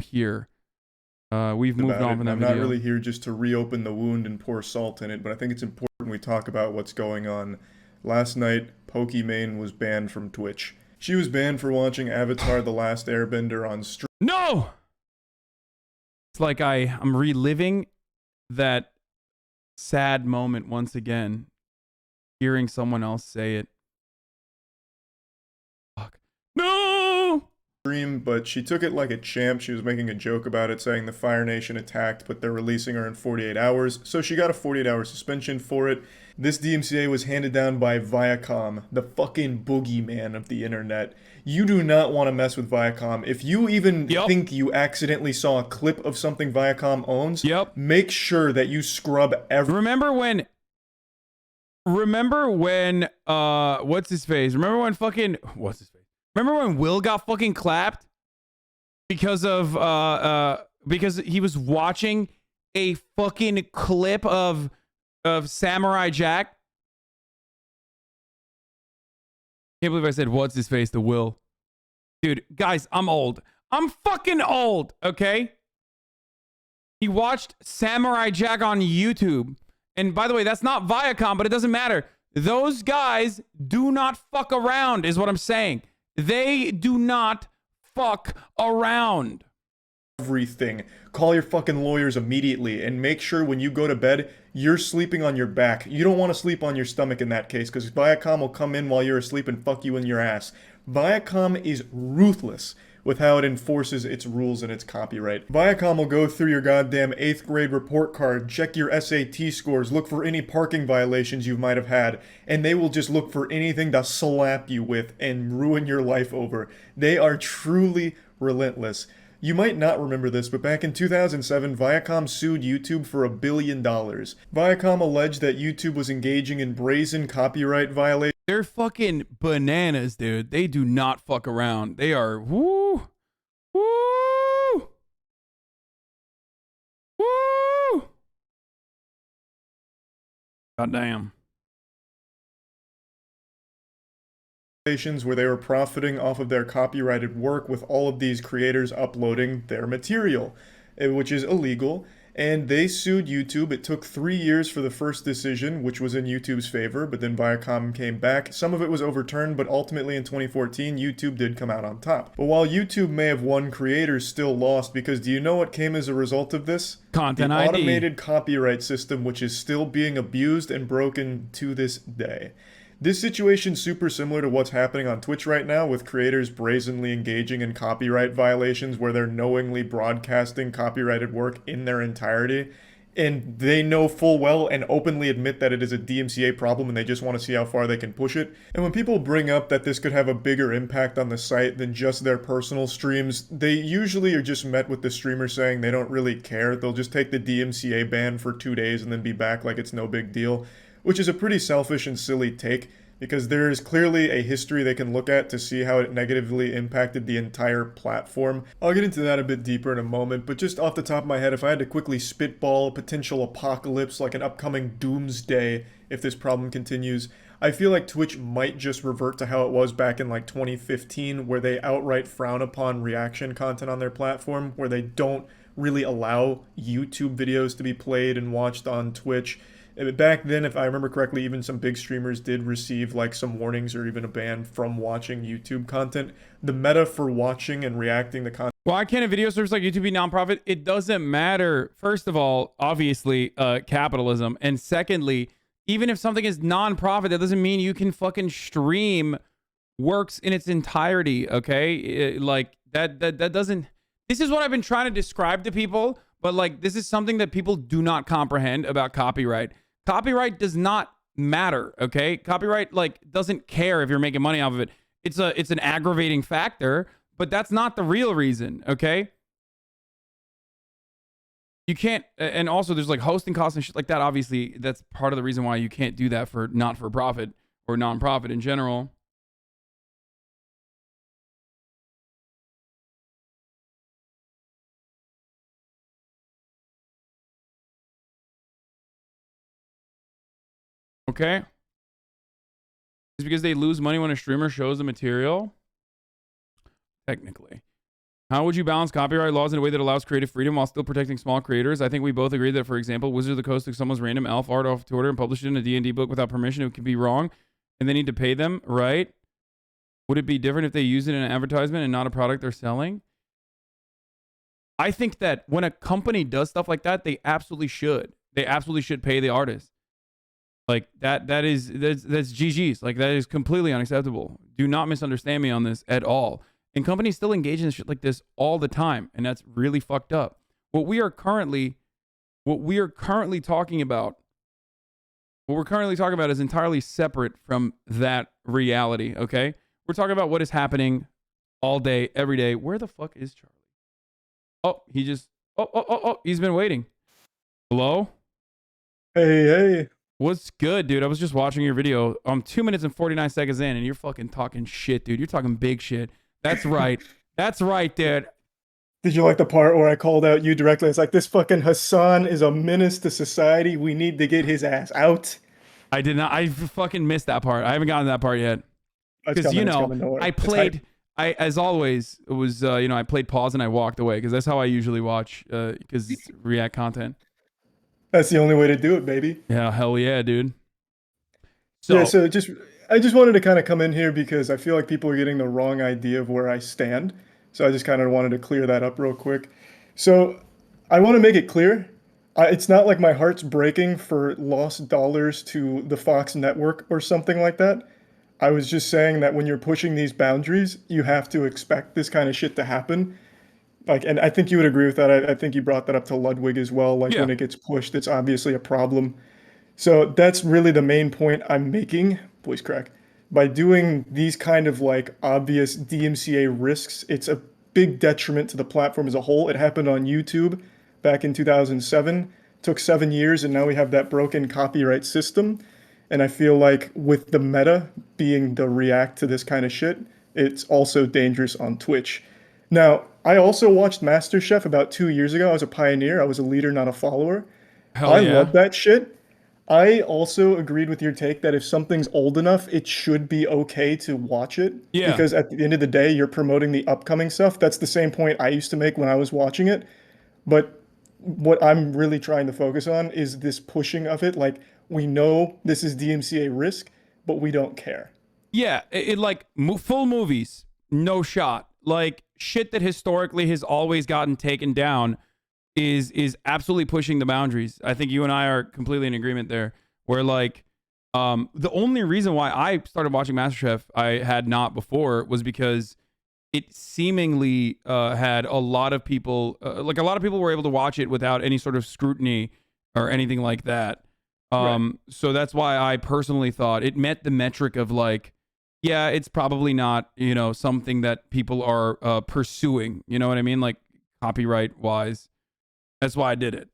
here. We've moved on from that I'm video. not really here just to reopen the wound and pour salt in it, but I think it's important we talk about what's going on. Last night, Pokimane was banned from Twitch. She was banned for watching Avatar: The Last Airbender on stream. No! It's like I'm reliving that sad moment once again, hearing someone else say it. Fuck. No! But she took it like a champ. She was making a joke about it, saying the Fire Nation attacked, but they're releasing her in 48 hours. So she got a 48-hour suspension for it. This DMCA was handed down by Viacom, the fucking boogeyman of the internet. You do not want to mess with Viacom. If you even think you accidentally saw a clip of something Viacom owns, make sure that you scrub every... Remember when what's his face? Remember when fucking what's his face? Remember when Will got fucking clapped because of because he was watching a fucking clip of Samurai Jack? Can't believe I said what's his face to Will. Dude, guys, I'm old. I'm fucking old, okay? He watched Samurai Jack on YouTube. And by the way, that's not Viacom, but it doesn't matter. Those guys do not fuck around, is what I'm saying. They do not fuck around. Everything. Call your fucking lawyers immediately and make sure when you go to bed, you're sleeping on your back. You don't want to sleep on your stomach in that case because Viacom will come in while you're asleep and fuck you in your ass. Viacom is ruthless with how it enforces its rules and its copyright. Viacom will go through your goddamn 8th grade report card, check your SAT scores, look for any parking violations you might have had, and they will just look for anything to slap you with and ruin your life over. They are truly relentless. You might not remember this, but back in 2007, Viacom sued YouTube for $1 billion. Viacom alleged that YouTube was engaging in brazen copyright violations. They're fucking bananas, dude. They do not fuck around. They are woo, woo, woo. Goddamn. Where they were profiting off of their copyrighted work with all of these creators uploading their material, which is illegal. And they sued YouTube. It took 3 years for the first decision, which was in YouTube's favor, but then Viacom came back. Some of it was overturned, but ultimately in 2014, YouTube did come out on top. But while YouTube may have won, creators still lost, because do you know what came as a result of this? Content The ID. automated copyright system, which is still being abused and broken to this day. This situation's super similar to what's happening on Twitch right now, with creators brazenly engaging in copyright violations where they're knowingly broadcasting copyrighted work in their entirety, and they know full well and openly admit that it is a DMCA problem and they just want to see how far they can push it. And when people bring up that this could have a bigger impact on the site than just their personal streams, they usually are just met with the streamer saying they don't really care. They'll just take the DMCA ban for 2 days and then be back like it's no big deal, which is a pretty selfish and silly take, because there is clearly a history they can look at to see how it negatively impacted the entire platform. I'll get into that a bit deeper in a moment, but just off the top of my head, if I had to quickly spitball a potential apocalypse, like an upcoming doomsday if this problem continues, I feel like Twitch might just revert to how it was back in like 2015, where they outright frown upon reaction content on their platform, where they don't really allow YouTube videos to be played and watched on Twitch. Back then, if I remember correctly, even some big streamers did receive like some warnings or even a ban from watching YouTube content. The meta for watching and reacting to content. Why can't a video service like YouTube be nonprofit? It doesn't matter. First of all, obviously, capitalism. And secondly, even if something is nonprofit, that doesn't mean you can fucking stream works in its entirety, okay? Like, that doesn't... This is what I've been trying to describe to people, but like, this is something that people do not comprehend about copyright. Copyright does not matter, okay? Copyright like doesn't care if you're making money off of it. It's an aggravating factor, but that's not the real reason, okay? You can't, and also there's like hosting costs and shit like that. Obviously, that's part of the reason why you can't do that for not for profit or non-profit in general. Okay. It's because they lose money when a streamer shows the material. Technically. How would you balance copyright laws in a way that allows creative freedom while still protecting small creators? I think we both agree that, for example, Wizard of the Coast took someone's random elf art off Twitter and published it in a D&D book without permission. It could be wrong, and they need to pay them, right? Would it be different if they use it in an advertisement and not a product they're selling? I think that when a company does stuff like that, they absolutely should. They absolutely should pay the artist. Like that's GG's. Like that is completely unacceptable. Do not misunderstand me on this at all. And companies still engage in shit like this all the time, and that's really fucked up. What we are currently talking about is entirely separate from that reality, okay? We're talking about what is happening all day, every day. Where the fuck is Charlie? Oh, he's been waiting. Hello? Hey. What's good, dude? I was just watching your video. I'm 2 minutes and 49 seconds in, and you're fucking talking shit, dude. You're talking big shit. That's right. That's right, dude. Did you like the part where I called out you directly? It's like, this fucking Hasan is a menace to society. We need to get his ass out. I did not. I fucking missed that part. I haven't gotten to that part yet. Because, I played, as always, it was, I played pause and I walked away because that's how I usually watch, because it's React content. That's the only way to do it, baby. Yeah, hell yeah, dude. So I just wanted to kind of come in here because I feel like people are getting the wrong idea of where I stand. So I just kind of wanted to clear that up real quick. So I want to make it clear. It's not like my heart's breaking for lost dollars to the Fox network or something like that. I was just saying that when you're pushing these boundaries, you have to expect this kind of shit to happen. Like, and I think you would agree with that. I think you brought that up to Ludwig as well. Like, when it gets pushed, it's obviously a problem. So that's really the main point I'm making, voice crack. By doing these kind of like obvious DMCA risks, it's a big detriment to the platform as a whole. It happened on YouTube back in 2007. Took 7 years, and now we have that broken copyright system. And I feel like with the meta being the react to this kind of shit, it's also dangerous on Twitch. Now, I also watched MasterChef about 2 years ago. I was a pioneer. I was a leader, not a follower. I love that shit. I also agreed with your take that if something's old enough, it should be okay to watch it. Yeah. Because at the end of the day, you're promoting the upcoming stuff. That's the same point I used to make when I was watching it. But what I'm really trying to focus on is this pushing of it. Like, we know this is DMCA risk, but we don't care. Yeah, it like full movies, no shot. Like shit that historically has always gotten taken down is absolutely pushing the boundaries. I think you and I are completely in agreement there. Where like the only reason why I started watching MasterChef I had not before was because it seemingly had a lot of people like a lot of people were able to watch it without any sort of scrutiny or anything like that. So that's why I personally thought it met the metric of like, yeah, it's probably not, something that people are pursuing. You know what I mean? Like copyright wise. That's why I did it.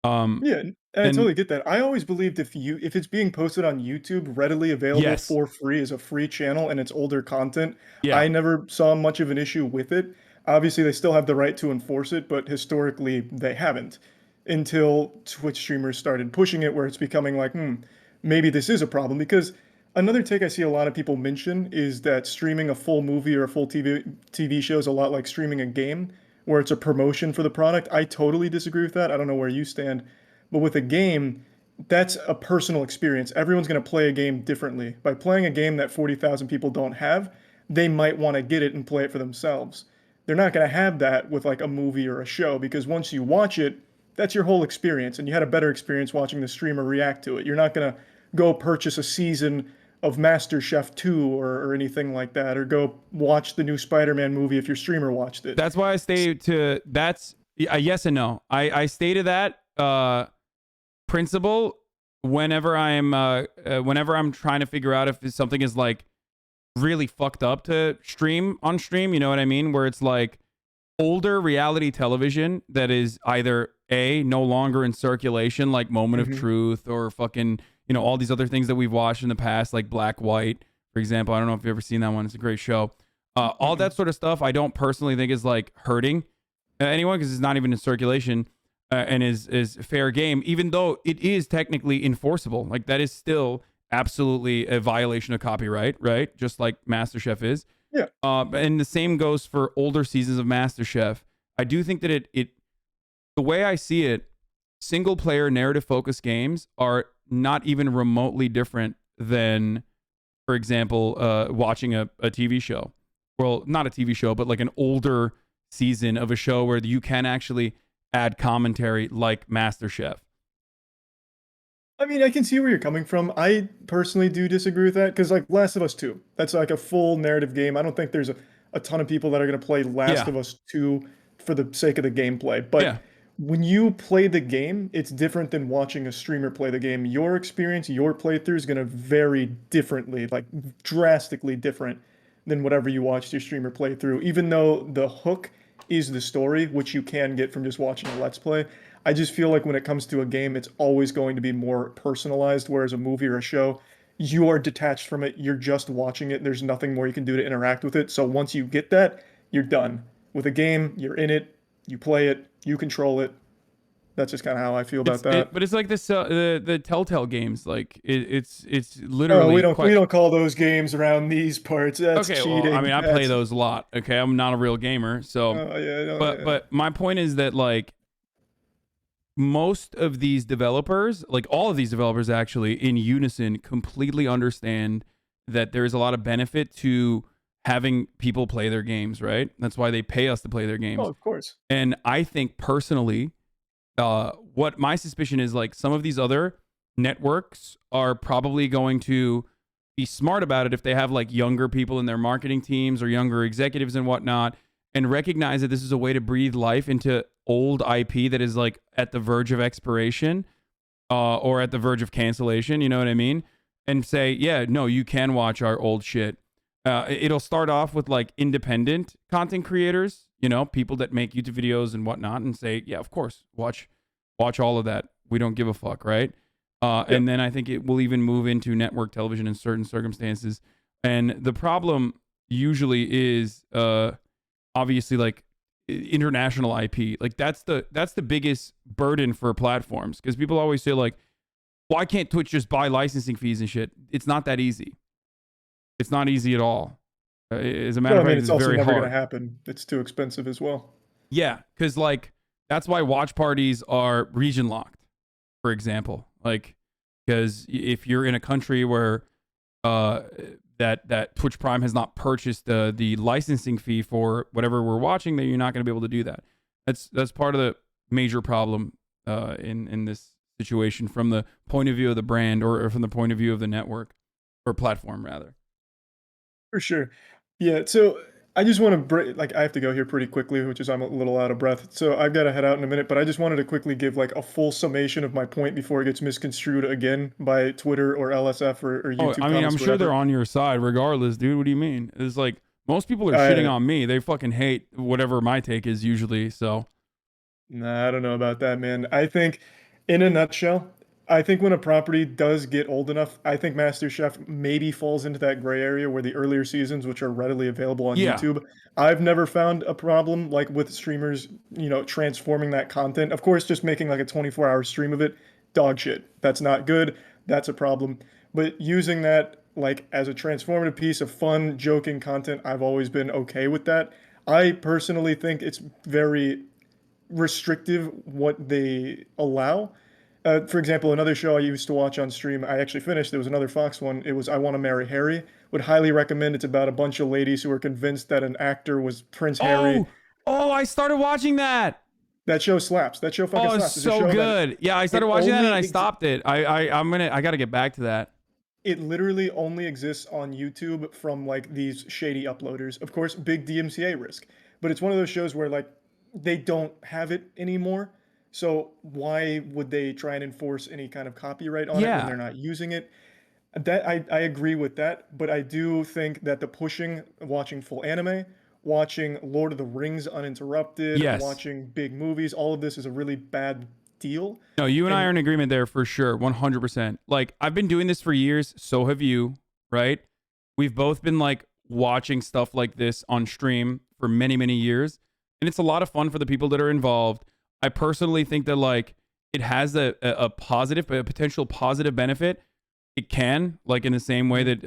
Yeah, and I totally get that. I always believed if it's being posted on YouTube, readily available for free as a free channel and it's older content, I never saw much of an issue with it. Obviously, they still have the right to enforce it, but historically, they haven't. Until Twitch streamers started pushing it where it's becoming like, maybe this is a problem. Because another take I see a lot of people mention is that streaming a full movie or a full TV show is a lot like streaming a game, where it's a promotion for the product. I totally disagree with that. I don't know where you stand. But with a game, that's a personal experience. Everyone's going to play a game differently. By playing a game that 40,000 people don't have, they might want to get it and play it for themselves. They're not going to have that with like a movie or a show, because once you watch it, that's your whole experience, and you had a better experience watching the streamer react to it. You're not going to go purchase a season of MasterChef 2 or anything like that, or go watch the new Spider-Man movie if your streamer watched it. That's why I stay to that's yes and no. I stay to that principle whenever I'm trying to figure out if something is like really fucked up to stream on stream. You know what I mean? Where it's like older reality television that is either no longer in circulation, like Moment of Truth or fucking, all these other things that we've watched in the past, like Black White, for example. I don't know if you've ever seen that one. It's a great show. All that sort of stuff I don't personally think is like hurting anyone because it's not even in circulation and is fair game, even though it is technically enforceable. Like that is still absolutely a violation of copyright, right? Just like MasterChef is. Yeah. And the same goes for older seasons of MasterChef. I do think that the way I see it, single player narrative focused games are not even remotely different than, for example, watching a TV show. Well, not a TV show, but like an older season of a show where you can actually add commentary like MasterChef. I mean, I can see where you're coming from. I personally do disagree with that because, like, Last of Us 2, that's like a full narrative game. I don't think there's a ton of people that are going to play Last Yeah. of Us 2 for the sake of the gameplay. But Yeah. when you play the game, it's different than watching a streamer play the game. Your experience, your playthrough is going to vary differently, like drastically different than whatever you watched your streamer play through, even though the hook is the story, which you can get from just watching a Let's Play. I just feel like when it comes to a game, it's always going to be more personalized, whereas a movie or a show, you are detached from it. You're just watching it. There's nothing more you can do to interact with it. So once you get that, you're done. With a game, you're in it, you play it, you control it. That's just kind of how I feel about that. But it's like this the Telltale games. Like it's Oh, literally we quite. don't call those games around these parts. That's Okay, cheating. well, I mean, I play That's those a lot. Okay, I'm not a real gamer, so. yeah, no, But yeah. but my point is that like most of these developers, like all of these developers actually in unison completely understand that there is a lot of benefit to having people play their games, right? That's why they pay us to play their Oh, games. of course. And I think personally, what my suspicion is, like, some of these other networks are probably going to be smart about it if they have like younger people in their marketing teams or younger executives and whatnot, and recognize that this is a way to breathe life into old IP that is like at the verge of expiration, or at the verge of cancellation. You know what I mean? And say, yeah, no, you can watch our old shit. It'll start off with like independent content creators, you know, people that make YouTube videos and whatnot, and say, yeah, of course, watch all of that. We don't give a fuck, right? And then I think it will even move into network television in certain circumstances. And the problem usually is obviously like international IP. Like that's the biggest burden for platforms, because people always say like, why can't Twitch just buy licensing fees and shit? It's not that easy. It's not easy at all. As a matter Well, of I mean, fact, it's it's also very never going hard. to happen. It's too expensive as well. Yeah, because like that's why watch parties are region locked, for example. Like, because if you're in a country where that Twitch Prime has not purchased the licensing fee for whatever we're watching, then you're not going to be able to do that. That's part of the major problem in this situation, from the point of view of the brand, or from the point of view of the network or platform rather. For sure. Yeah, so I just want to break, like, I have to go here pretty quickly, which is I'm a little out of breath. So I've got to head out in a minute, but I just wanted to quickly give like a full summation of my point before it gets misconstrued again by Twitter or LSF or Oh, YouTube I mean, comments, I'm sure they're whatever. on your side regardless, dude. What do you mean? It's like most people are I, shitting on me. They fucking hate whatever my take is usually. So Nah, I don't know about that, man. I think, in a nutshell, I think when a property does get old enough, I think MasterChef maybe falls into that gray area where the earlier seasons, which are readily available on yeah, YouTube, I've never found a problem like with streamers, transforming that content. Of course, just making like a 24-hour stream of it, dog shit. That's not good. That's a problem. But using that like as a transformative piece of fun, joking content, I've always been okay with that. I personally think it's very restrictive what they allow. For example, another show I used to watch on stream, I actually finished. There was another Fox one. It was I Want to Marry Harry. Would highly recommend. It's about a bunch of ladies who are convinced that an actor was Prince Harry. oh, I started watching that. That show slaps. That show fucking Oh, it's slaps. It's a so show that good. Yeah, I it started watching that and I stopped it. I gotta get back to that. it literally only exists on YouTube from like these shady uploaders. Of course, big DMCA risk, but it's one of those shows where like they don't have it anymore. So why would they try and enforce any kind of copyright on it when Yeah. they're not using it? That I agree with that, but I do think that the pushing, watching full anime, watching Lord of the Rings uninterrupted, Yes. watching big movies, all of this is a really bad deal. No, you and I And are in agreement there for sure. 100%. Like, I've been doing this for years. So have you, right? We've both been like watching stuff like this on stream for many, many years. And it's a lot of fun for the people that are involved. I personally think that like it has a positive, a potential positive benefit it can, like in the same way that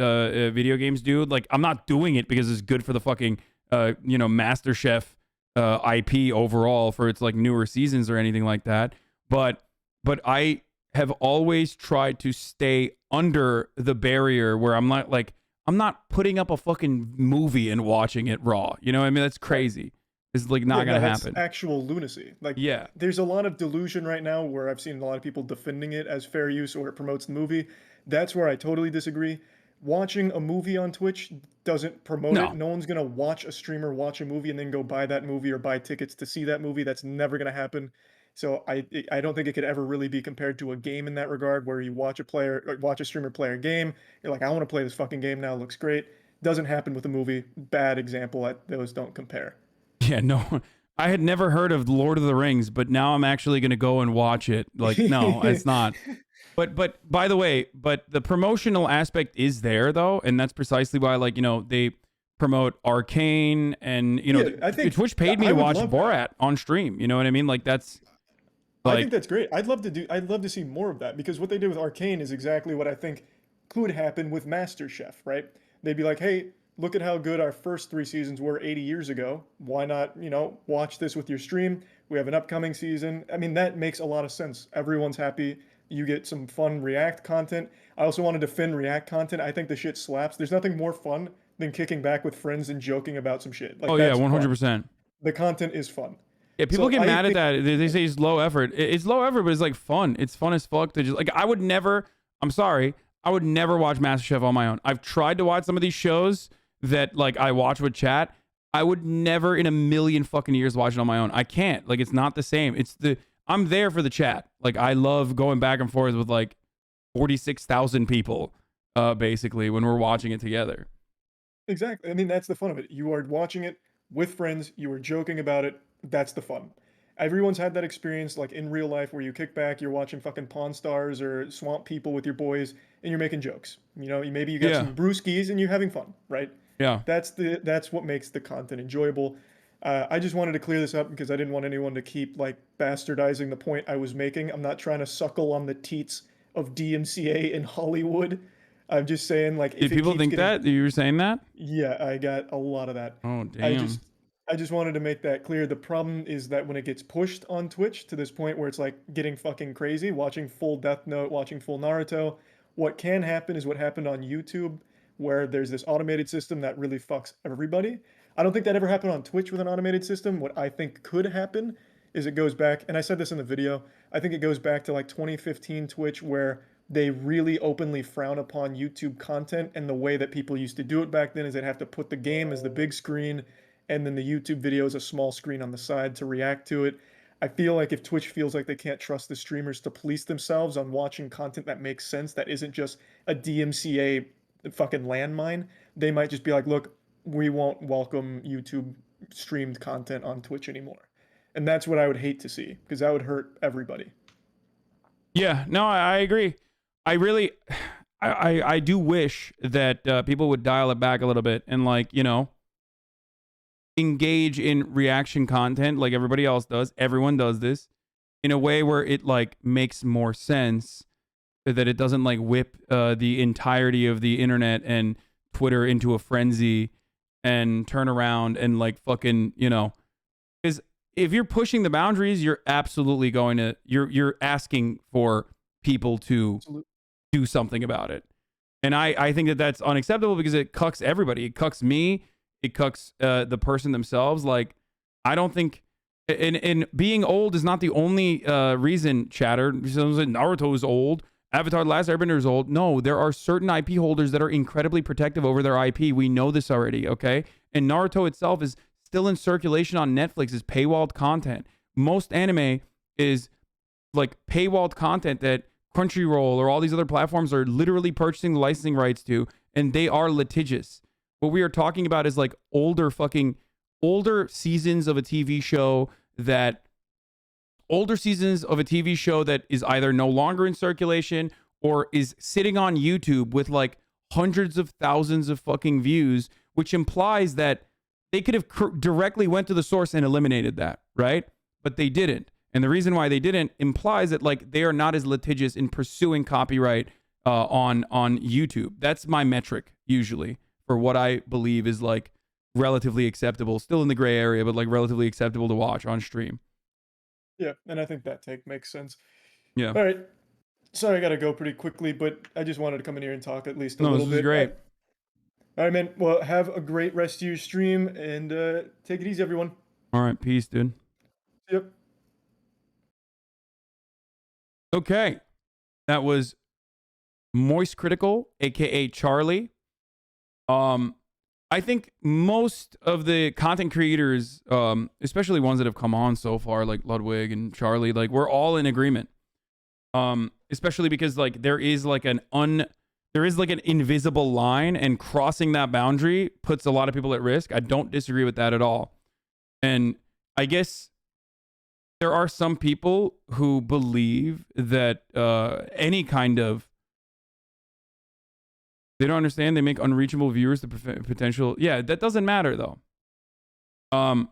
video games do. Like, I'm not doing it because it's good for the fucking MasterChef IP overall for its like newer seasons or anything like that. But I have always tried to stay under the barrier where I'm not putting up a fucking movie and watching it raw. You know what I mean? That's crazy. It's like not gonna happen. Actual lunacy. Like, Yeah. there's a lot of delusion right now where I've seen a lot of people defending it as fair use or it promotes the movie. That's where I totally disagree. Watching a movie on Twitch doesn't promote it. No one's gonna watch a streamer watch a movie and then go buy that movie or buy tickets to see that movie. That's never gonna happen. So I don't think it could ever really be compared to a game in that regard, where you watch a streamer play a game. You're like, I want to play this fucking game now. It looks great. Doesn't happen with a movie. Bad example. Those don't compare. Yeah, no. I had never heard of Lord of the Rings, but now I'm actually going to go and watch it. Like, no, it's not. But by the way, the promotional aspect is there though, and that's precisely why, like, they promote Arcane, and I think Twitch paid me to watch Borat on stream. You know what I mean? Like, that's. I think that's great. I'd love to see more of that, because what they did with Arcane is exactly what I think could happen with MasterChef, right? They'd be like, hey, look at how good our first 3 seasons were 80 years ago. Why not, watch this with your stream? We have an upcoming season. I mean, that makes a lot of sense. Everyone's happy. You get some fun React content. I also want to defend React content. I think the shit slaps. There's nothing more fun than kicking back with friends and joking about some shit. Like, oh yeah, 100%. The content is fun. Yeah, people get mad at that. They say it's low effort. It's low effort, but it's like fun. It's fun as fuck to just like. I would never watch MasterChef on my own. I've tried to watch some of these shows that like I watch with chat. I would never in a million fucking years watch it on my own. I can't. Like, it's not the same. I'm there for the chat. Like, I love going back and forth with like 46,000 people, basically, when we're watching it together. Exactly. I mean, that's the fun of it. You are watching it with friends. You are joking about it. That's the fun. Everyone's had that experience, like in real life, where you kick back, you're watching fucking Pawn Stars or Swamp People with your boys, and you're making jokes. Maybe you got some brewskis and you're having fun, right? Yeah. That's what makes the content enjoyable. I just wanted to clear this up because I didn't want anyone to keep like bastardizing the point I was making. I'm not trying to suckle on the teats of DMCA in Hollywood. I'm just saying, like, did people think that you were saying that? Yeah, I got a lot of that. Oh damn. I just wanted to make that clear. The problem is that when it gets pushed on Twitch to this point where it's like getting fucking crazy, watching full Death Note, watching full Naruto, what can happen is what happened on YouTube, where there's this automated system that really fucks everybody. I don't think that ever happened on Twitch with an automated system. What I think could happen is it goes back, and I said this in the video, I think it goes back to like 2015 Twitch, where they really openly frown upon YouTube content, and the way that people used to do it back then is they'd have to put the game as the big screen, and then the YouTube video is a small screen on the side to react to it. I feel like if Twitch feels like they can't trust the streamers to police themselves on watching content that makes sense, that isn't just a DMCA fucking landmine, they might just be like, look, we won't welcome YouTube streamed content on Twitch anymore. And that's what I would hate to see, because that would hurt everybody. Yeah, no, I agree. I really, I do wish that people would dial it back a little bit and, like, engage in reaction content like everybody else does. Everyone does this in a way where it like makes more sense, that it doesn't like whip the entirety of the internet and Twitter into a frenzy and turn around and like fucking, because if you're pushing the boundaries, you're absolutely going to, you're asking for people to do something about it. And I think that that's unacceptable, because it cucks everybody. It cucks me. It cucks the person themselves. Like, I don't think, and being old is not the only reason, chatter. Someone said Naruto is old, Avatar: The Last Airbender is old. No, there are certain IP holders that are incredibly protective over their IP. We know this already, okay? And Naruto itself is still in circulation on Netflix as paywalled content. Most anime is like paywalled content that Crunchyroll or all these other platforms are literally purchasing the licensing rights to, and they are litigious. What we are talking about is like older seasons of a TV show that is either no longer in circulation or is sitting on YouTube with like hundreds of thousands of fucking views, which implies that they could have directly went to the source and eliminated that, right? But they didn't. And the reason why they didn't implies that like they are not as litigious in pursuing copyright on YouTube. That's my metric usually for what I believe is like relatively acceptable, still in the gray area, but like relatively acceptable to watch on stream. Yeah, and I think that take makes sense. Yeah. All right. Sorry, I gotta go pretty quickly, but I just wanted to come in here and talk at least a No, little this is bit. great. All right, man. Well, have a great rest of your stream, and take it easy, everyone. All right, peace, dude. Yep. Okay, that was moistcr1tikal, aka Charlie. I think most of the content creators, especially ones that have come on so far, like Ludwig and Charlie, like we're all in agreement. Especially because like there is like an invisible line, and crossing that boundary puts a lot of people at risk. I don't disagree with that at all. And I guess there are some people who believe that any kind of, they don't understand, they make unreachable viewers the potential. Yeah, that doesn't matter though. Do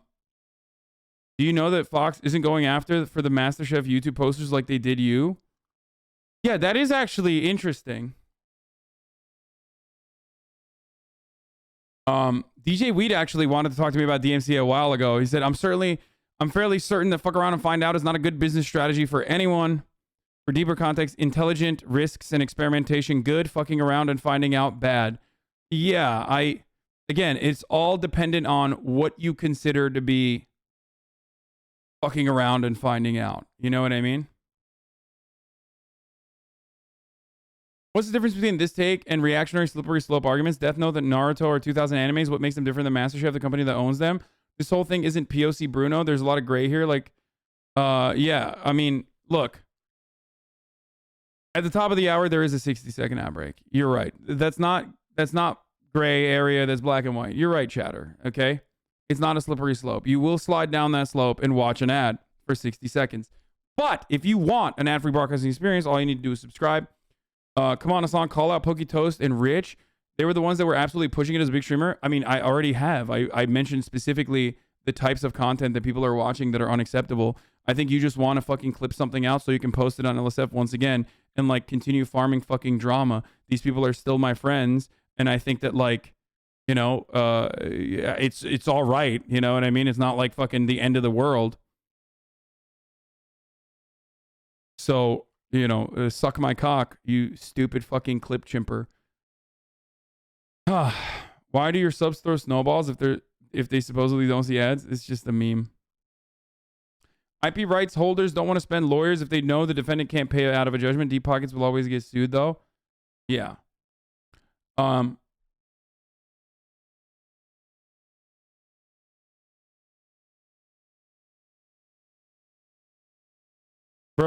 you know that Fox isn't going after for the MasterChef YouTube posters like they did you? Yeah, that is actually interesting. DJ Weed actually wanted to talk to me about DMCA a while ago. He said, I'm fairly certain that fuck around and find out is not a good business strategy for anyone. For deeper context, intelligent, risks, and experimentation, good. Fucking around and finding out, bad. Yeah, again, it's all dependent on what you consider to be fucking around and finding out. You know what I mean? What's the difference between this take and reactionary slippery slope arguments? Death Note and Naruto are 2000 animes. What makes them different than MasterChef, the company that owns them? This whole thing isn't POC Bruno. There's a lot of gray here. Like, yeah, I mean, look. At the top of the hour, there is a 60-second ad break. You're right. That's not gray area. That's black and white. You're right, chatter. Okay? It's not a slippery slope. You will slide down that slope and watch an ad for 60 seconds. But if you want an ad-free broadcasting experience, all you need to do is subscribe. Come on, Hasan, call out Pokitoast and Rich. They were the ones that were absolutely pushing it as a big streamer. I mean, I already have. I mentioned specifically the types of content that people are watching that are unacceptable. I think you just want to fucking clip something out so you can post it on LSF once again and like continue farming fucking drama. These people are still my friends, and I think that like, you know, it's all right. You know what I mean? It's not like fucking the end of the world. So, you know, suck my cock, you stupid fucking clip chimper. Why do your subs throw snowballs if they supposedly don't see ads? It's just a meme. IP rights holders don't want to spend lawyers if they know the defendant can't pay out of a judgment. Deep pockets will always get sued, though. Yeah. Bro,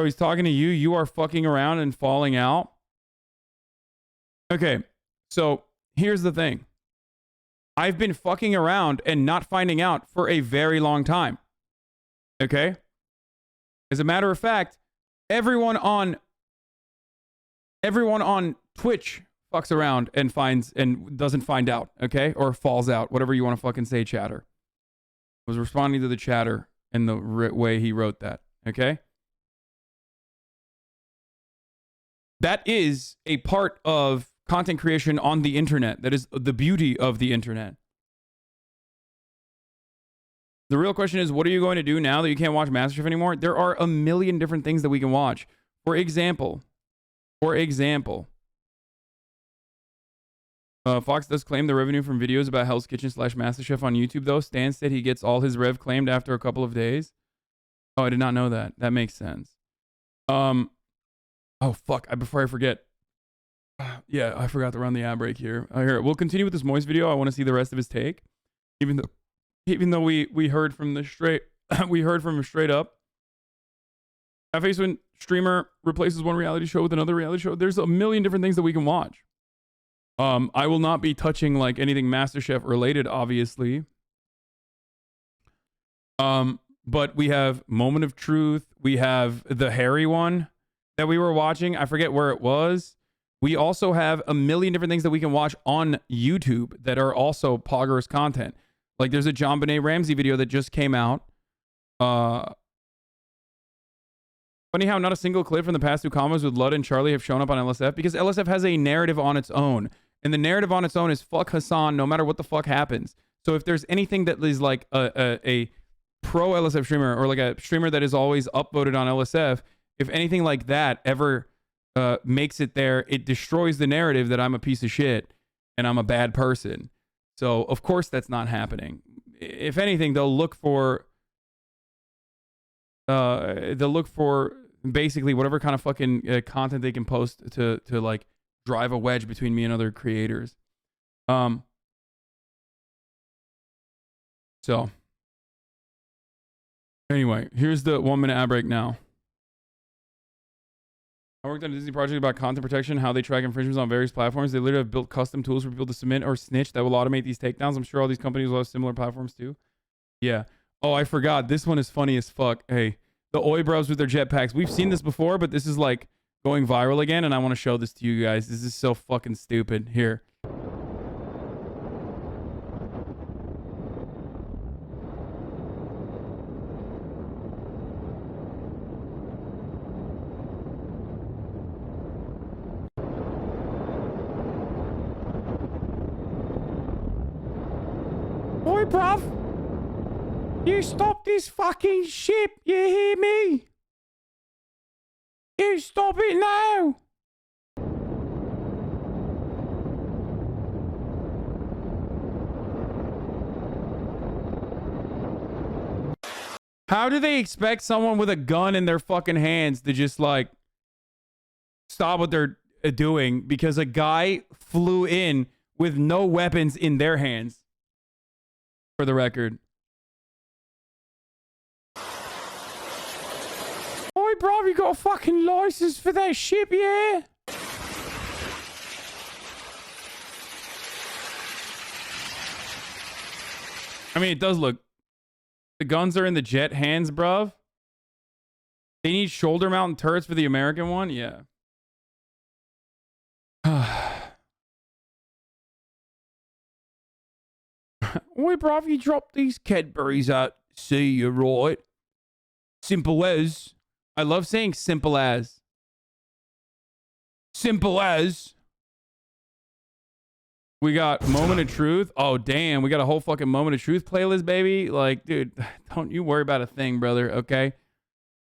he's talking to you. You are fucking around and falling out. Okay, so here's the thing. I've been fucking around and not finding out for a very long time. Okay? As a matter of fact, everyone on Twitch fucks around and finds and doesn't find out, okay? Or falls out, whatever you want to fucking say, chatter. I was responding to the chatter in the way he wrote that, okay? That is a part of content creation on the internet. That is the beauty of the internet. The real question is, what are you going to do now that you can't watch MasterChef anymore? There are a million different things that we can watch. For example, Fox does claim the revenue from videos about Hell's Kitchen / MasterChef on YouTube, though. Stan said he gets all his rev claimed after a couple of days. Oh, I did not know that. That makes sense. Oh, fuck. Before I forget. Yeah, I forgot to run the ad break here. Here, we'll continue with this Moist video. I want to see the rest of his take. Even though we heard from the we heard from him straight up. That face when streamer replaces one reality show with another reality show. There's a million different things that we can watch. I will not be touching like anything MasterChef related, obviously. But we have Moment of Truth. We have the Harry one that we were watching. I forget where it was. We also have a million different things that we can watch on YouTube that are also Poggers content. Like there's a John Benet Ramsey video that just came out. Funny how not a single clip from the past two combos with Lud and Charlie have shown up on LSF, because LSF has a narrative on its own. And the narrative on its own is fuck Hasan no matter what the fuck happens. So if there's anything that is like a pro LSF streamer, or like a streamer that is always upvoted on LSF, if anything like that ever makes it there, it destroys the narrative that I'm a piece of shit and I'm a bad person. So of course that's not happening. If anything, they'll look for basically whatever kind of fucking content they can post to like drive a wedge between me and other creators. So anyway, here's the 1 minute ad break now. I worked on a Disney project about content protection, how they track infringements on various platforms. They literally have built custom tools for people to submit or snitch that will automate these takedowns. I'm sure all these companies will have similar platforms too. Yeah. Oh, I forgot. This one is funny as fuck. Hey, the Oi bros with their jetpacks. We've seen this before, but this is like going viral again, and I want to show this to you guys. This is so fucking stupid. Here. Oi, bruv. You stop this fucking ship. You hear me? You stop it now. How do they expect someone with a gun in their fucking hands to just like stop what they're doing because a guy flew in with no weapons in their hands? For the record. Oi, bro, you got a fucking license for that ship, yeah? I mean, it does look... The guns are in the jet hands, bruv. They need shoulder mounted turrets for the American one? Yeah. Oi, bruv, you dropped these Cadburys out. See, you're right. Simple as. I love saying simple as. Simple as. We got Moment of Truth. Oh, damn. We got a whole fucking Moment of Truth playlist, baby. Like, dude, don't you worry about a thing, brother, okay?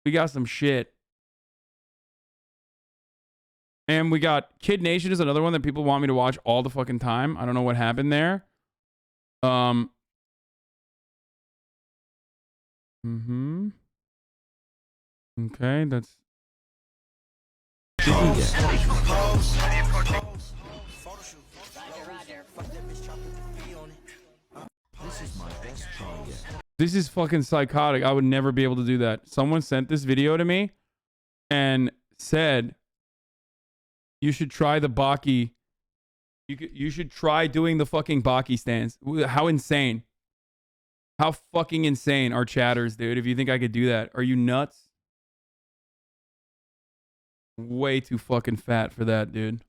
We got some shit. And we got Kid Nation is another one that people want me to watch all the fucking time. I don't know what happened there. Okay, that's... This is fucking psychotic. I would never be able to do that. Someone sent this video to me and said, you should try the Baki. You should try doing the fucking Baki stance. How insane. How fucking insane are chatters, dude, if you think I could do that. Are you nuts? Way too fucking fat for that, dude.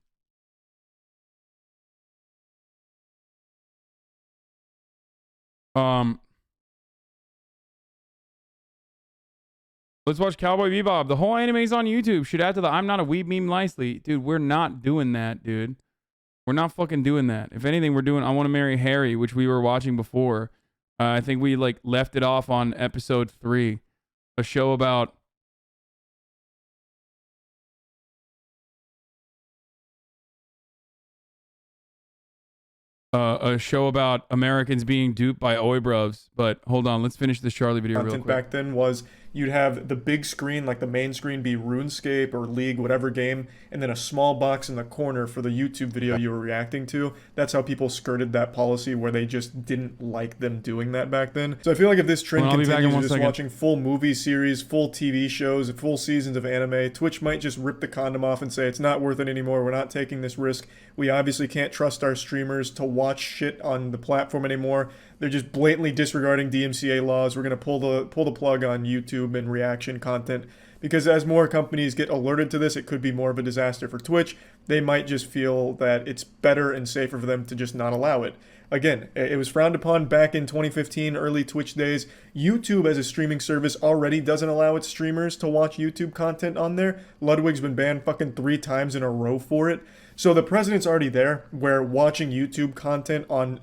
Let's watch Cowboy Bebop. The whole anime's on YouTube. Should add to the I'm not a weeb meme nicely. Dude, we're not doing that, dude. We're not fucking doing that. If anything, we're doing I Want to Marry Harry, which we were watching before. I think we like left it off on episode 3. A show about... a show about Americans being duped by Oi bros. But hold on, let's finish this Charlie video real quick. Back then was you'd have the big screen, like the main screen, be RuneScape or League, whatever game, and then a small box in the corner for the YouTube video you were reacting to. That's how people skirted that policy, where they just didn't like them doing that back then. So I feel like if this trend continues, you're just watching full movie series, full TV shows, full seasons of anime, Twitch might just rip the condom off and say it's not worth it anymore. We're not taking this risk. We obviously can't trust our streamers to watch shit on the platform anymore. They're just blatantly disregarding DMCA laws. We're going to pull the plug on YouTube and reaction content, because as more companies get alerted to this, it could be more of a disaster for Twitch. They might just feel that it's better and safer for them to just not allow it. Again, it was frowned upon back in 2015, early Twitch days. YouTube as a streaming service already doesn't allow its streamers to watch YouTube content on there. Ludwig's been banned fucking 3 times in a row for it. So the precedent's already there where watching YouTube content on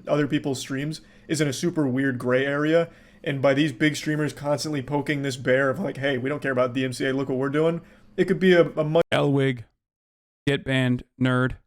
other people's streams, is in a super weird gray area. And by these big streamers constantly poking this bear of like, hey, we don't care about DMCA, look what we're doing, it could be a much Elwig, get banned, nerd.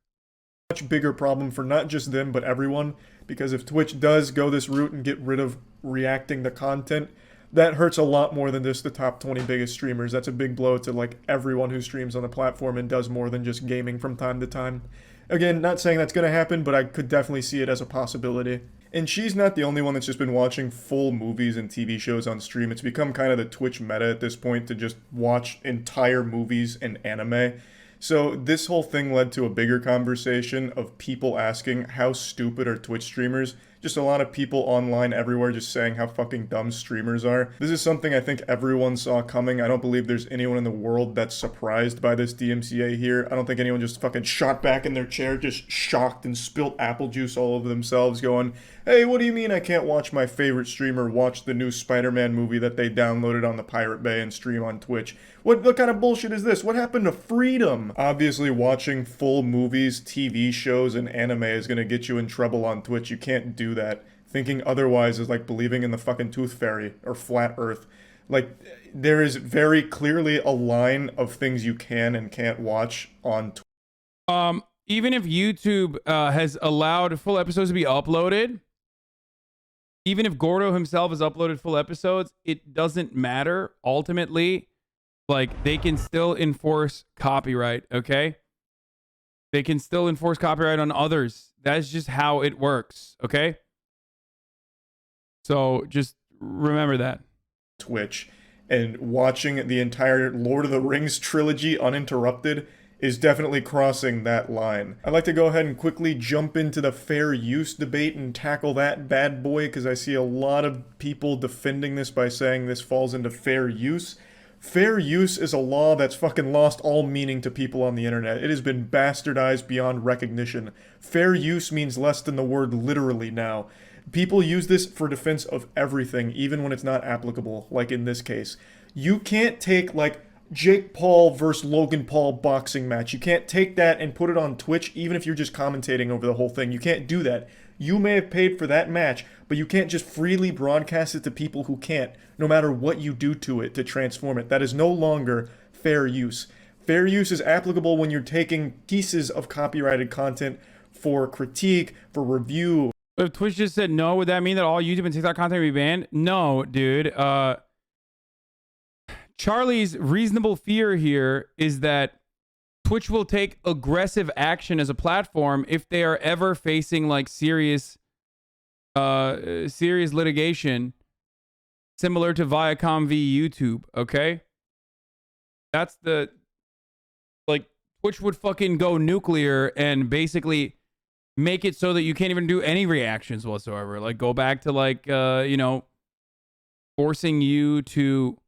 much bigger problem for not just them, but everyone. Because if Twitch does go this route and get rid of reacting to content, that hurts a lot more than just the top 20 biggest streamers. That's a big blow to like everyone who streams on the platform and does more than just gaming from time to time. Again, not saying that's going to happen, but I could definitely see it as a possibility. And she's not the only one that's just been watching full movies and TV shows on stream. It's become kind of the Twitch meta at this point to just watch entire movies and anime. So this whole thing led to a bigger conversation of people asking how stupid are Twitch streamers. Just a lot of people online everywhere just saying how fucking dumb streamers are. This is something I think everyone saw coming. I don't believe there's anyone in the world that's surprised by this DMCA here. I don't think anyone just fucking shot back in their chair, just shocked and spilt apple juice all over themselves going, hey, what do you mean I can't watch my favorite streamer watch the new Spider-Man movie that they downloaded on the Pirate Bay and stream on Twitch? What kind of bullshit is this? What happened to freedom? Obviously, watching full movies, TV shows, and anime is going to get you in trouble on Twitch. You can't do that. Thinking otherwise is like believing in the fucking tooth fairy or flat earth. Like, there is very clearly a line of things you can and can't watch on Twitch. Even if YouTube has allowed full episodes to be uploaded, even if Gordo himself has uploaded full episodes, it doesn't matter. Ultimately, like, they can still enforce copyright, okay? They can still enforce copyright on others. That's just how it works, okay? So just remember that. Twitch, and watching the entire Lord of the Rings trilogy uninterrupted is definitely crossing that line. I'd like to go ahead and quickly jump into the fair use debate and tackle that bad boy, because I see a lot of people defending this by saying this falls into fair use. Fair use is a law that's fucking lost all meaning to people on the internet. It has been bastardized beyond recognition. Fair use means less than the word literally now. People use this for defense of everything, even when it's not applicable, like in this case. You can't take, like, Jake Paul versus Logan Paul boxing match. You can't take that and put it on Twitch, even if you're just commentating over the whole thing. You can't do that. You may have paid for that match, but you can't just freely broadcast it to people who can't, no matter what you do to it to transform it. That is no longer fair use. Fair use is applicable when you're taking pieces of copyrighted content for critique, for review. If Twitch just said no, would that mean that all YouTube and TikTok content would be banned? No, dude. Charlie's reasonable fear here is that Twitch will take aggressive action as a platform if they are ever facing like serious litigation similar to Viacom v YouTube, okay? That's the, like, Twitch would fucking go nuclear and basically make it so that you can't even do any reactions whatsoever. Like, go back to like forcing you to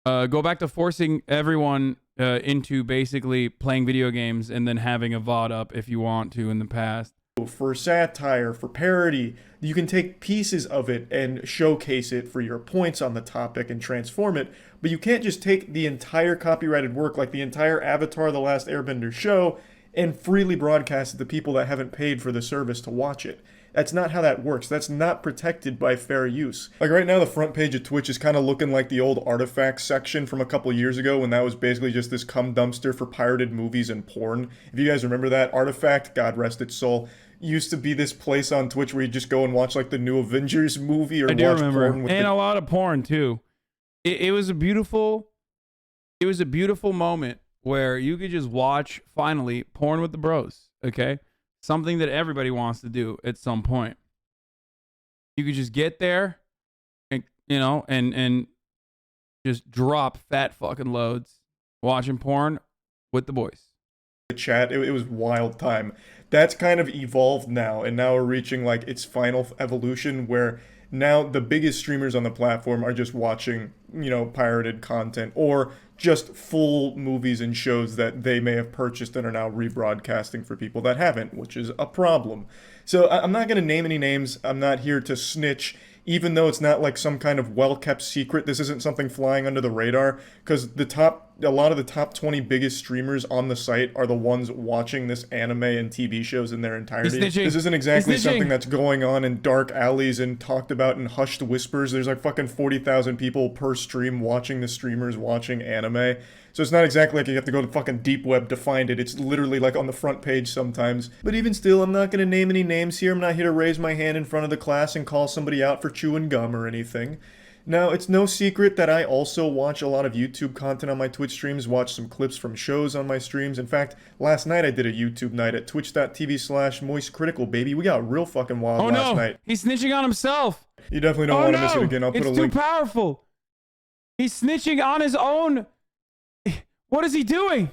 go back to forcing everyone into basically playing video games and then having a VOD up if you want to in the past. For satire, for parody, you can take pieces of it and showcase it for your points on the topic and transform it, but you can't just take the entire copyrighted work, like the entire Avatar The Last Airbender show, and freely broadcast it to people that haven't paid for the service to watch it. That's not how that works. That's not protected by fair use. Like right now, the front page of Twitch is kind of looking like the old artifacts section from a couple years ago when that was basically just this cum dumpster for pirated movies and porn. If you guys remember that, Artifact, God rest its soul, used to be this place on Twitch where you just go and watch like the new Avengers movie or I do watch remember. porn with and a lot of porn too. It was a beautiful moment where you could just watch, finally, porn with the bros, okay? Something that everybody wants to do at some point. You could just get there and, and just drop fat fucking loads watching porn with the boys. Chat. It was wild time. That's kind of evolved now, and now we're reaching like its final evolution where now the biggest streamers on the platform are just watching pirated content, or just full movies and shows that they may have purchased and are now rebroadcasting for people that haven't, which is a problem. So I'm not going to name any names. I'm not here to snitch, even though it's not like some kind of well-kept secret. This isn't something flying under the radar, because a lot of the top 20 biggest streamers on the site are the ones watching this anime and TV shows in their entirety. This isn't exactly something that's going on in dark alleys and talked about in hushed whispers. There's like fucking 40,000 people per stream watching the streamers watching anime. So it's not exactly like you have to go to fucking deep web to find it. It's literally like on the front page sometimes. But even still, I'm not going to name any names here. I'm not here to raise my hand in front of the class and call somebody out for chewing gum or anything. Now, it's no secret that I also watch a lot of YouTube content on my Twitch streams, watch some clips from shows on my streams. In fact, last night I did a YouTube night at twitch.tv/moistcr1tikal, baby. We got real fucking wild last night. He's snitching on himself. You definitely don't want to miss it again. I'll put a link. It's too powerful. He's snitching on his own. What is he doing?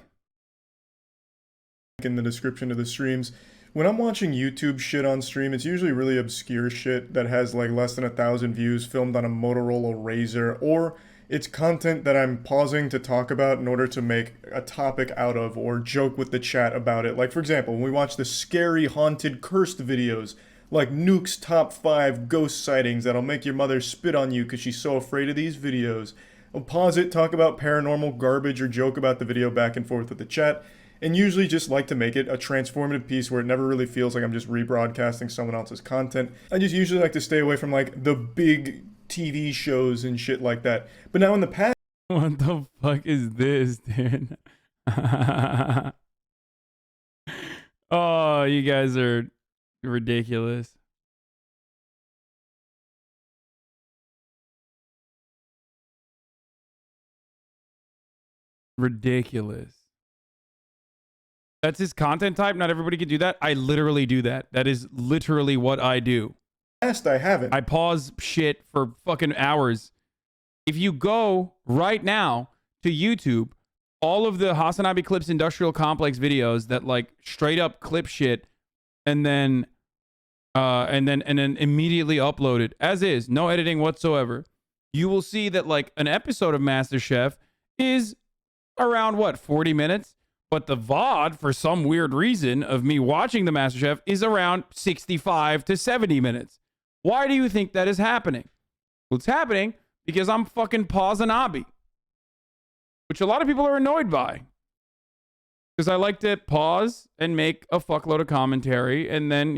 In the description of the streams. When I'm watching YouTube shit on stream, it's usually really obscure shit that has like less than 1,000 views, filmed on a Motorola Razr, or it's content that I'm pausing to talk about in order to make a topic out of or joke with the chat about it. Like, for example, when we watch the scary, haunted, cursed videos, like Nuke's top 5 ghost sightings that'll make your mother spit on you because she's so afraid of these videos. I'll pause it, talk about paranormal garbage, or joke about the video back and forth with the chat, and usually just like to make it a transformative piece where it never really feels like I'm just rebroadcasting someone else's content. I just usually like to stay away from like the big TV shows and shit like that. But now in the past... What the fuck is this, dude? Oh, you guys are ridiculous. Ridiculous. That's his content type. Not everybody can do that. I literally do that. That is literally what I do. I haven't. I pause shit for fucking hours. If you go right now to YouTube, all of the Hasanabi Clips Industrial Complex videos that like straight up clip shit and then immediately upload it as is, no editing whatsoever, you will see that like an episode of MasterChef is around what, 40 minutes? But the VOD, for some weird reason, of me watching the MasterChef is around 65 to 70 minutes. Why do you think that is happening? Well, it's happening because I'm fucking Hasanabi, which a lot of people are annoyed by. Because I like to pause and make a fuckload of commentary and then,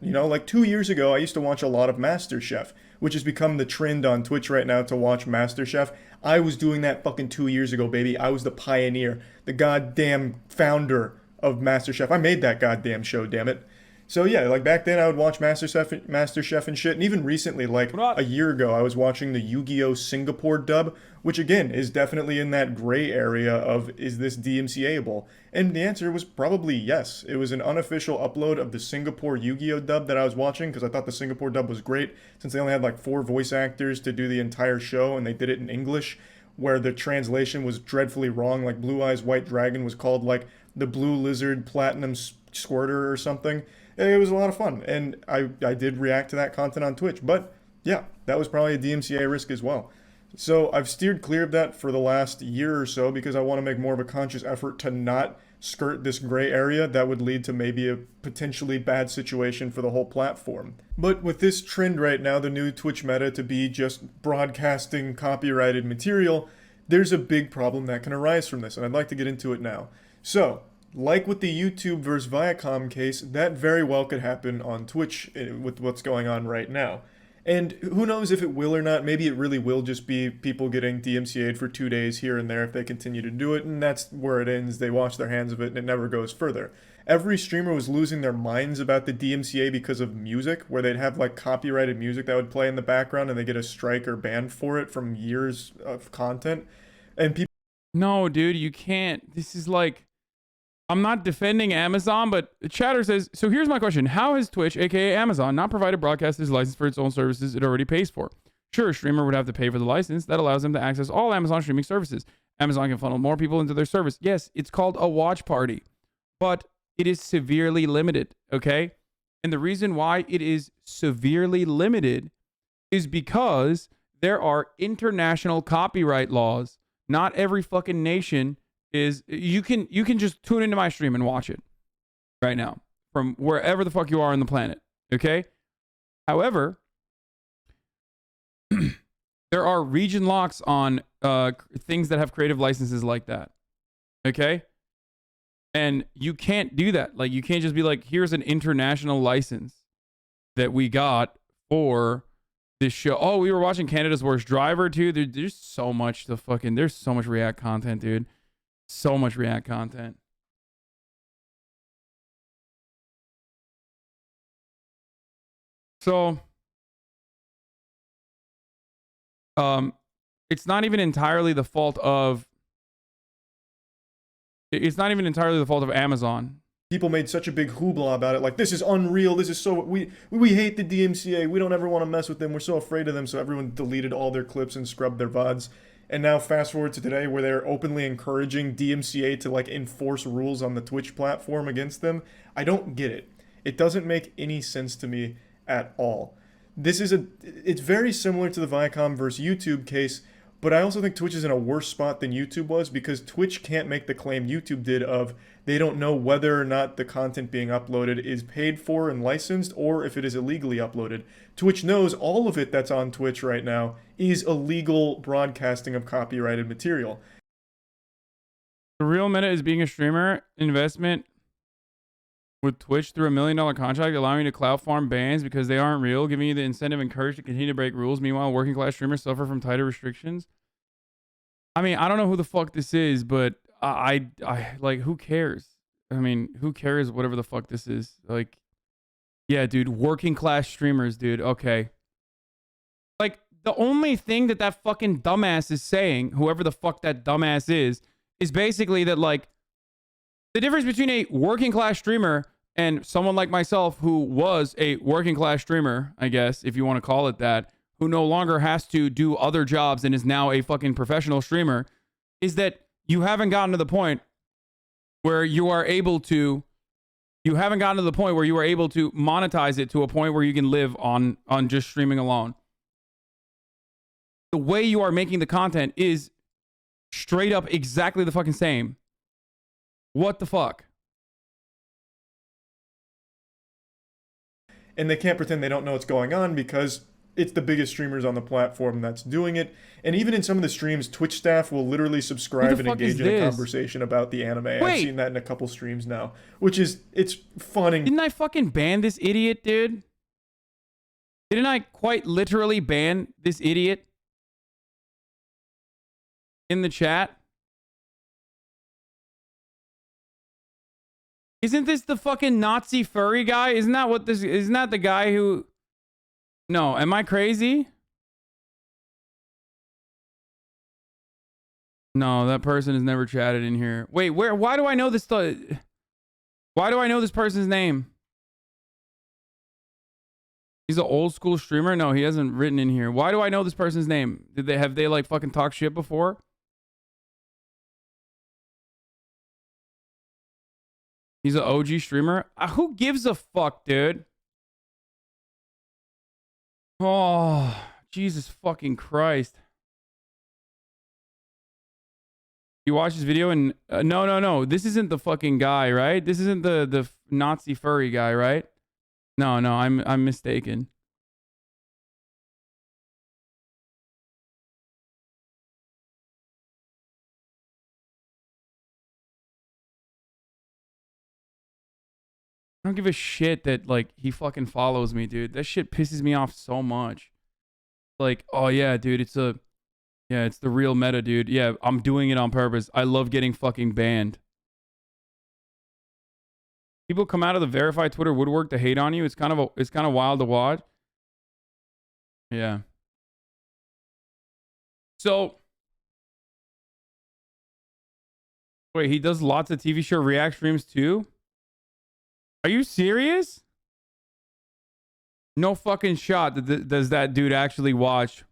like 2 years ago, I used to watch a lot of MasterChef, which has become the trend on Twitch right now to watch MasterChef. I was doing that fucking 2 years ago, baby. I was the pioneer, the goddamn founder of MasterChef. I made that goddamn show, damn it. So yeah, like back then I would watch MasterChef and shit. And even recently, like a year ago, I was watching the Yu-Gi-Oh! Singapore dub, which again is definitely in that gray area of, is this DMCA-able? And the answer was probably yes. It was an unofficial upload of the Singapore Yu-Gi-Oh! Dub that I was watching because I thought the Singapore dub was great since they only had like 4 voice actors to do the entire show and they did it in English, where the translation was dreadfully wrong. Like Blue Eyes White Dragon was called like the Blue Lizard Platinum Squirter or something. It was a lot of fun, and I did react to that content on Twitch. But yeah, that was probably a DMCA risk as well. So I've steered clear of that for the last year or so because I want to make more of a conscious effort to not skirt this gray area that would lead to maybe a potentially bad situation for the whole platform. But with this trend right now, the new Twitch meta to be just broadcasting copyrighted material, there's a big problem that can arise from this, and I'd like to get into it now. So, like with the YouTube versus Viacom case, that very well could happen on Twitch with what's going on right now. And who knows if it will or not. Maybe it really will just be people getting DMCA'd for 2 days here and there if they continue to do it, and that's where it ends. They wash their hands of it and it never goes further. Every streamer was losing their minds about the DMCA because of music, where they'd have like copyrighted music that would play in the background and they get a strike or ban for it from years of content. And people... No, dude, you can't. This is like... I'm not defending Amazon, but Chatter says, so here's my question. How has Twitch, aka Amazon, not provided broadcasters license for its own services it already pays for? Sure, a streamer would have to pay for the license. That allows them to access all Amazon streaming services. Amazon can funnel more people into their service. Yes, it's called a watch party, but it is severely limited, okay? And the reason why it is severely limited is because there are international copyright laws. Not every fucking nation is. You can just tune into my stream and watch it right now from wherever the fuck you are on the planet. Okay. However, there are region locks on things that have creative licenses like that. Okay. And you can't do that. Like, you can't just be like, here's an international license that we got for this show. Oh, we were watching Canada's Worst Driver too. There's so much there's so much React content, dude. So much React content. So, it's not even entirely the fault of Amazon. People made such a big hoopla about it, like, this is unreal, this is so, we hate the DMCA, we don't ever want to mess with them, we're so afraid of them, so everyone deleted all their clips and scrubbed their VODs. And now fast forward to today, where they're openly encouraging DMCA to, like, enforce rules on the Twitch platform against them. I don't get it. It doesn't make any sense to me at all. It's very similar to the Viacom versus YouTube case, but I also think Twitch is in a worse spot than YouTube was, because Twitch can't make the claim YouTube did of they don't know whether or not the content being uploaded is paid for and licensed, or if it is illegally uploaded. Twitch knows all of it that's on Twitch right now is illegal broadcasting of copyrighted material. The real meta is being a streamer investment with Twitch through $1 million contract, allowing you to clout farm bans because they aren't real, giving you the incentive and courage to continue to break rules. Meanwhile, working class streamers suffer from tighter restrictions. I mean, I don't know who the fuck this is, but I like, who cares? I mean, who cares whatever the fuck this is? Like, yeah, dude, working class streamers, dude. Okay. Like, the only thing that fucking dumbass is saying, whoever the fuck that dumbass is basically that, like, the difference between a working class streamer and someone like myself who was a working class streamer, I guess, if you want to call it that, who no longer has to do other jobs and is now a fucking professional streamer, is that you haven't gotten to the point where you are able to monetize it to a point where you can live on just streaming alone. The way you are making the content is straight up exactly the fucking same. What the fuck? And they can't pretend they don't know what's going on because it's the biggest streamers on the platform that's doing it. And even in some of the streams, Twitch staff will literally subscribe and engage in a conversation about the anime. Wait. I've seen that in a couple streams now, which is, it's fun. Didn't I fucking ban this idiot, dude? Didn't I quite literally ban this idiot in the chat? Isn't this the fucking Nazi furry guy? Isn't that the guy who... No, am I crazy? No, that person has never chatted in here. Wait, why do I know this why do I know this person's name? He's an old school streamer? No, he hasn't written in here. Why do I know this person's name? Have they like fucking talked shit before? He's an OG streamer. Who gives a fuck, dude? Oh, Jesus fucking Christ. You watch this video and... no. This isn't the fucking guy, right? This isn't the Nazi furry guy, right? No, I'm mistaken. I don't give a shit that, like, he fucking follows me, dude. That shit pisses me off so much. Like, oh yeah, dude, it's the real meta, dude. Yeah, I'm doing it on purpose. I love getting fucking banned. People come out of the verified Twitter woodwork to hate on you. It's kind of wild to watch. Yeah. So, wait, he does lots of TV show react streams too? Are you serious? No fucking shot does that dude actually watch.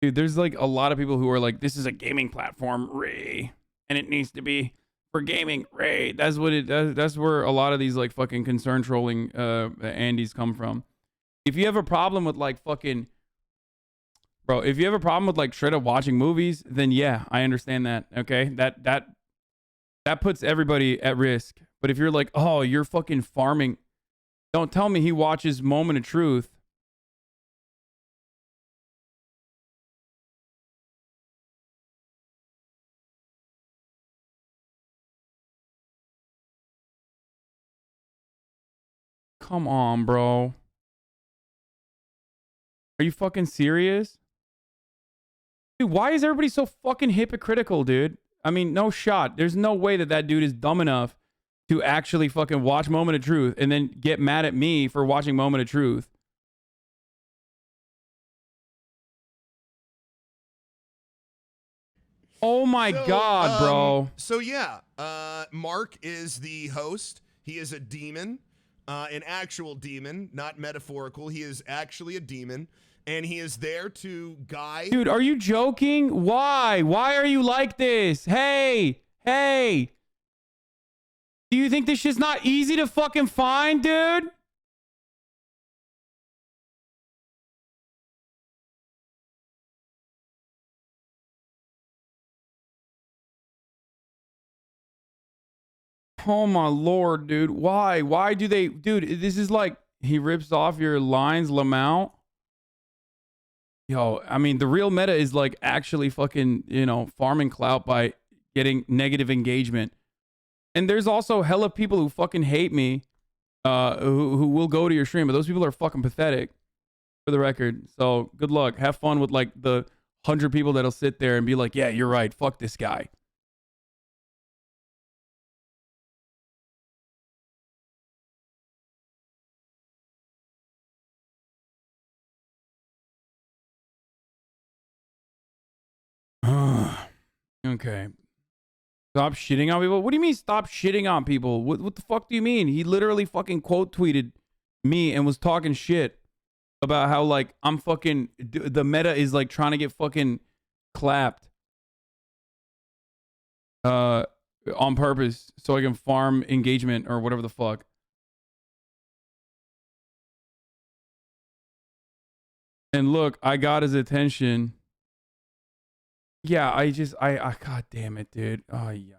Dude, there's like a lot of people who are like, this is a gaming platform, Ray. and it needs to be for gaming. Right? That's what that's where a lot of these like fucking concern trolling Andes come from. If you have a problem with like fucking bro, if you have a problem with like straight up watching movies, then yeah, I understand that. Okay, that puts everybody at risk. But if you're like, oh, you're fucking farming, don't tell me he watches Moment of Truth. Come on, bro. Are you fucking serious? Dude, why is everybody so fucking hypocritical, dude? I mean, no shot. There's no way that that dude is dumb enough to actually fucking watch Moment of Truth and then get mad at me for watching Moment of Truth. Oh my God, bro. So yeah, Mark is the host. He is a demon, an actual demon, not metaphorical. He is actually a demon, and he is there to guide. Dude, are you joking? Why? Why are you like this? Hey, hey. Do you think this shit's not easy to fucking find, dude? Oh my lord, dude. Why? Why do they... Dude, this is like... He rips off your lines, Lamount. Yo, I mean, the real meta is like actually fucking, you know, farming clout by getting negative engagement. And there's also hella people who fucking hate me, who will go to your stream, but those people are fucking pathetic, for the record. So good luck. Have fun with like the 100 people that'll sit there and be like, yeah, you're right. Fuck this guy. Okay. Stop shitting on people? What do you mean stop shitting on people? What the fuck do you mean? He literally fucking quote tweeted me and was talking shit about how like I'm fucking the meta is like trying to get fucking clapped on purpose so I can farm engagement or whatever the fuck. And look, I got his attention. Yeah, I god damn it, dude. Oh yeah,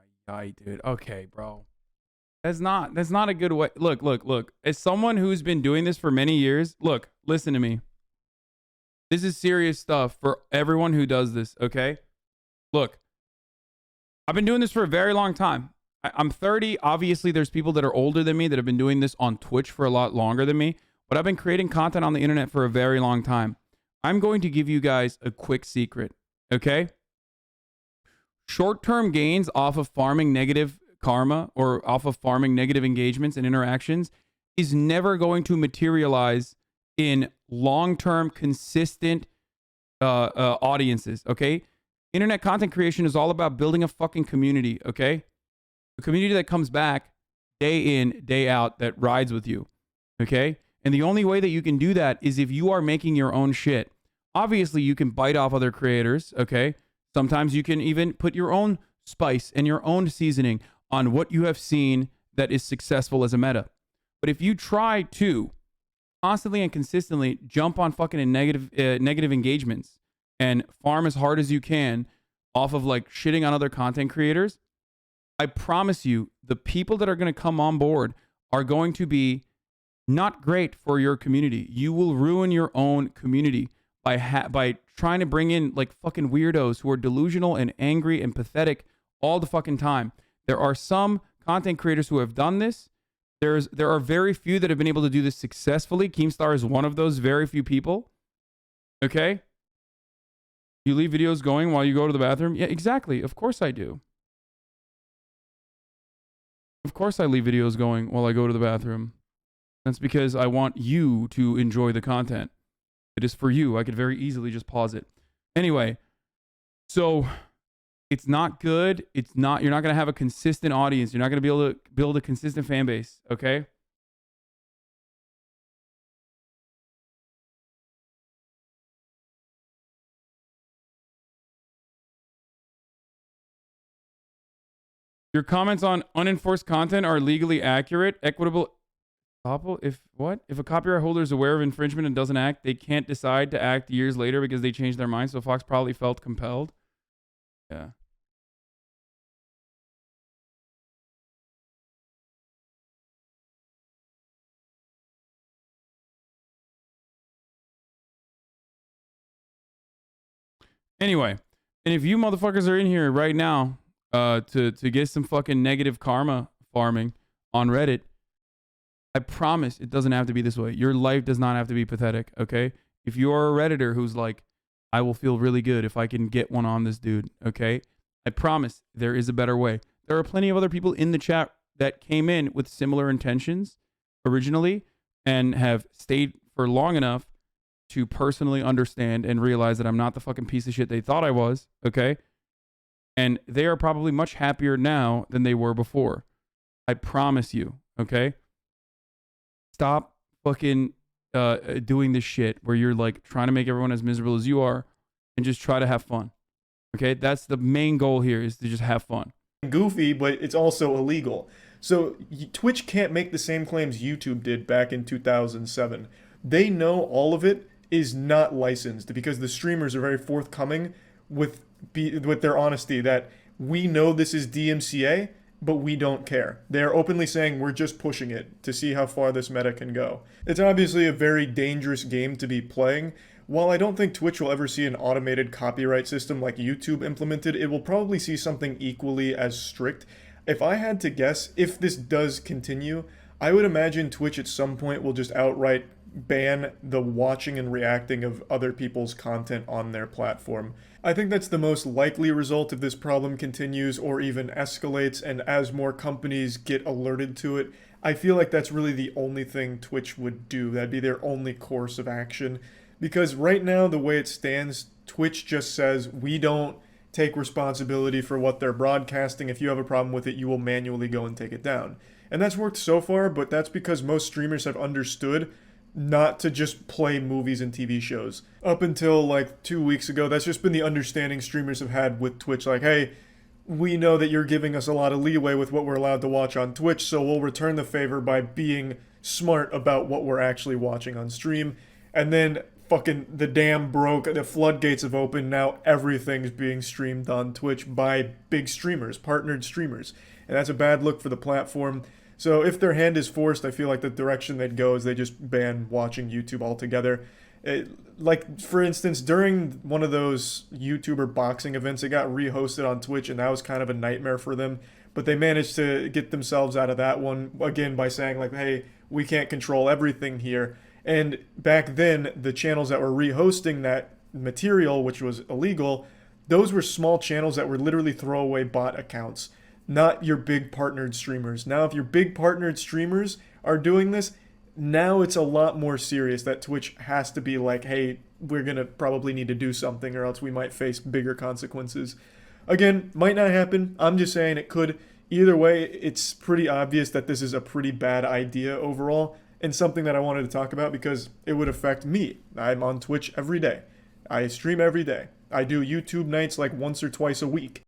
dude. Okay, bro. That's not a good way. Look. As someone who's been doing this for many years, look, listen to me. This is serious stuff for everyone who does this, okay? Look, I've been doing this for a very long time. I'm 30. Obviously, there's people that are older than me that have been doing this on Twitch for a lot longer than me, but I've been creating content on the internet for a very long time. I'm going to give you guys a quick secret, okay? Short-term gains off of farming negative karma or off of farming negative engagements and interactions is never going to materialize in long-term consistent audiences, okay? Internet content creation is all about building a fucking community, okay? A community that comes back day in, day out, that rides with you, okay? And the only way that you can do that is if you are making your own shit. Obviously, you can bite off other creators, okay? Sometimes you can even put your own spice and your own seasoning on what you have seen that is successful as a meta. But if you try to constantly and consistently jump on fucking negative engagements and farm as hard as you can off of like shitting on other content creators, I promise you, the people that are going to come on board are going to be not great for your community. You will ruin your own community by trying to bring in like fucking weirdos who are delusional and angry and pathetic all the fucking time. There are some content creators who have done this. There are very few that have been able to do this successfully. Keemstar is one of those very few people. Okay? You leave videos going while you go to the bathroom? Yeah, exactly. Of course I do. Of course I leave videos going while I go to the bathroom. That's because I want you to enjoy the content. It is for you. I could very easily just pause it. Anyway, so it's not good. You're not going to have a consistent audience. You're not going to be able to build a consistent fan base, okay? Your comments on unenforced content are legally accurate, equitable. If what? If a copyright holder is aware of infringement and doesn't act, they can't decide to act years later because they changed their mind. So Fox probably felt compelled. Yeah. Anyway, and if you motherfuckers are in here right now to get some fucking negative karma farming on Reddit, I promise it doesn't have to be this way. Your life does not have to be pathetic, okay? If you're a Redditor who's like, I will feel really good if I can get one on this dude, okay? I promise there is a better way. There are plenty of other people in the chat that came in with similar intentions originally and have stayed for long enough to personally understand and realize that I'm not the fucking piece of shit they thought I was, okay? And they are probably much happier now than they were before. I promise you, okay? Stop fucking doing this shit where you're like trying to make everyone as miserable as you are and just try to have fun, okay? That's the main goal here, is to just have fun. Goofy, but it's also illegal. So Twitch can't make the same claims YouTube did back in 2007. They know all of it is not licensed because the streamers are very forthcoming with their honesty that we know this is DMCA, but we don't care. They're openly saying we're just pushing it to see how far this meta can go. It's obviously a very dangerous game to be playing. While I don't think Twitch will ever see an automated copyright system like YouTube implemented, it will probably see something equally as strict. If I had to guess, if this does continue, I would imagine Twitch at some point will just outright ban the watching and reacting of other people's content on their platform. I think that's the most likely result if this problem continues or even escalates, and as more companies get alerted to it, I feel like that's really the only thing Twitch would do. That'd be their only course of action. Because right now, the way it stands, Twitch just says, we don't take responsibility for what they're broadcasting. If you have a problem with it, you will manually go and take it down. And that's worked so far, but that's because most streamers have understood not to just play movies and TV shows. Up until like 2 weeks ago, that's just been the understanding streamers have had with Twitch. Like, hey, we know that you're giving us a lot of leeway with what we're allowed to watch on Twitch, so we'll return the favor by being smart about what we're actually watching on stream. And then fucking the dam broke, the floodgates have opened, now everything's being streamed on Twitch by big streamers, partnered streamers. And that's a bad look for the platform. So if their hand is forced, I feel like the direction they'd go is they just ban watching YouTube altogether. Like, for instance, during one of those YouTuber boxing events, it got rehosted on Twitch, and that was kind of a nightmare for them. But they managed to get themselves out of that one, again, by saying, like, hey, we can't control everything here. And back then, the channels that were rehosting that material, which was illegal, those were small channels that were literally throwaway bot accounts. Not your big partnered streamers. Now, if your big partnered streamers are doing this, now it's a lot more serious that Twitch has to be like, hey, we're going to probably need to do something or else we might face bigger consequences. Again, might not happen. I'm just saying it could. Either way, it's pretty obvious that this is a pretty bad idea overall and something that I wanted to talk about because it would affect me. I'm on Twitch every day. I stream every day. I do YouTube nights like once or twice a week.